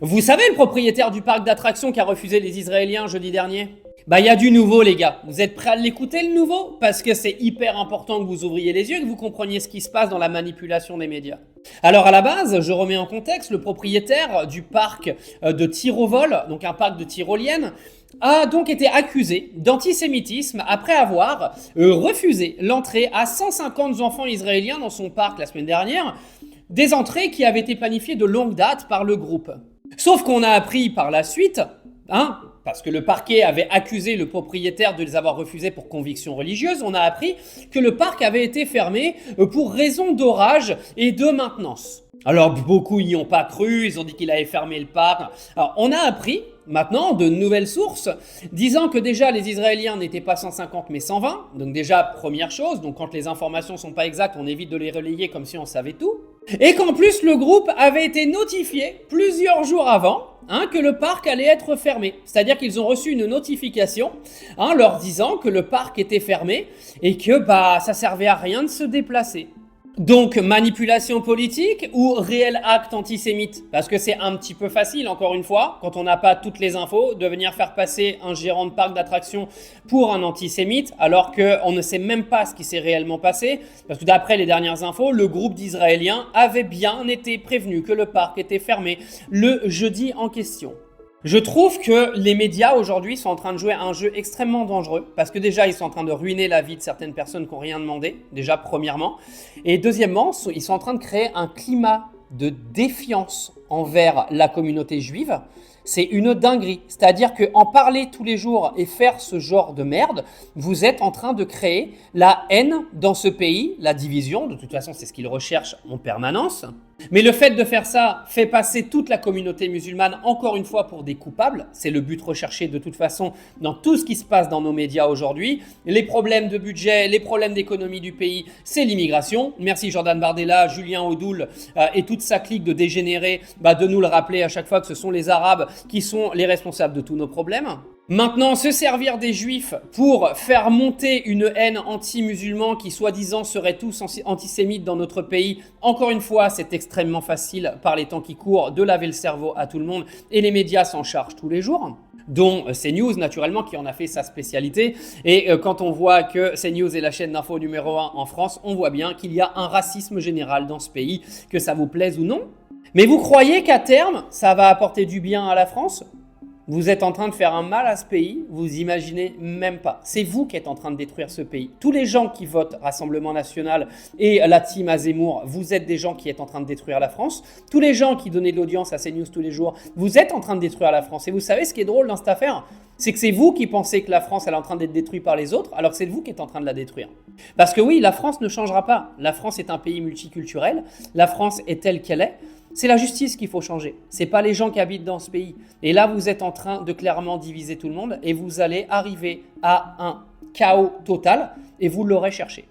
Vous savez le propriétaire du parc d'attractions qui a refusé les Israéliens jeudi dernier? Bah, il y a du nouveau, les gars. Vous êtes prêts à l'écouter, le nouveau? Parce que c'est hyper important que vous ouvriez les yeux et que vous compreniez ce qui se passe dans la manipulation des médias. Alors, à la base, je remets en contexte, le propriétaire du parc de tir au vol, donc un parc de tyroliennes, a donc été accusé d'antisémitisme après avoir refusé l'entrée à 150 enfants israéliens dans son parc la semaine dernière, des entrées qui avaient été planifiées de longue date par le groupe. Sauf qu'on a appris par la suite, parce que le parquet avait accusé le propriétaire de les avoir refusés pour conviction religieuse, on a appris que le parc avait été fermé pour raison d'orage et de maintenance. Alors beaucoup n'y ont pas cru, ils ont dit qu'il avait fermé le parc. Alors on a appris maintenant de nouvelles sources disant que déjà les Israéliens n'étaient pas 150 mais 120. Donc déjà première chose, donc quand les informations sont pas exactes, on évite de les relayer comme si on savait tout. Et qu'en plus le groupe avait été notifié plusieurs jours avant que le parc allait être fermé. C'est-à-dire qu'ils ont reçu une notification leur disant que le parc était fermé et que ça servait à rien de se déplacer. Donc manipulation politique ou réel acte antisémite? Parce que c'est un petit peu facile, encore une fois, quand on n'a pas toutes les infos, de venir faire passer un gérant de parc d'attractions pour un antisémite, alors qu'on ne sait même pas ce qui s'est réellement passé. Parce que d'après les dernières infos, le groupe d'Israéliens avait bien été prévenu que le parc était fermé le jeudi en question. Je trouve que les médias aujourd'hui sont en train de jouer à un jeu extrêmement dangereux parce que déjà ils sont en train de ruiner la vie de certaines personnes qui n'ont rien demandé, déjà premièrement, et deuxièmement ils sont en train de créer un climat de défiance envers la communauté juive. C'est une dinguerie, c'est-à-dire qu'en parler tous les jours et faire ce genre de merde, vous êtes en train de créer la haine dans ce pays, la division, de toute façon c'est ce qu'ils recherchent en permanence. Mais le fait de faire ça fait passer toute la communauté musulmane encore une fois pour des coupables. C'est le but recherché de toute façon dans tout ce qui se passe dans nos médias aujourd'hui. Les problèmes de budget, les problèmes d'économie du pays, c'est l'immigration. Merci Jordan Bardella, Julien Audoul et toute sa clique de dégénérés de nous le rappeler à chaque fois que ce sont les Arabes qui sont les responsables de tous nos problèmes. Maintenant, se servir des juifs pour faire monter une haine anti-musulman qui soi-disant seraient tous antisémites dans notre pays, encore une fois, c'est extrêmement facile par les temps qui courent de laver le cerveau à tout le monde et les médias s'en chargent tous les jours, dont CNews naturellement qui en a fait sa spécialité. Et quand on voit que CNews est la chaîne d'info numéro 1 en France, on voit bien qu'il y a un racisme général dans ce pays, que ça vous plaise ou non. Mais vous croyez qu'à terme, ça va apporter du bien à la France ? Vous êtes en train de faire un mal à ce pays, vous imaginez même pas. C'est vous qui êtes en train de détruire ce pays. Tous les gens qui votent Rassemblement National et la team à Zemmour, vous êtes des gens qui êtes en train de détruire la France. Tous les gens qui donnaient de l'audience à CNews tous les jours, vous êtes en train de détruire la France. Et vous savez ce qui est drôle dans cette affaire ? C'est que c'est vous qui pensez que la France elle est en train d'être détruite par les autres, alors que c'est vous qui êtes en train de la détruire. Parce que oui, la France ne changera pas. La France est un pays multiculturel. La France est telle qu'elle est. C'est la justice qu'il faut changer. C'est pas les gens qui habitent dans ce pays. Et là, vous êtes en train de clairement diviser tout le monde et vous allez arriver à un chaos total et vous l'aurez cherché.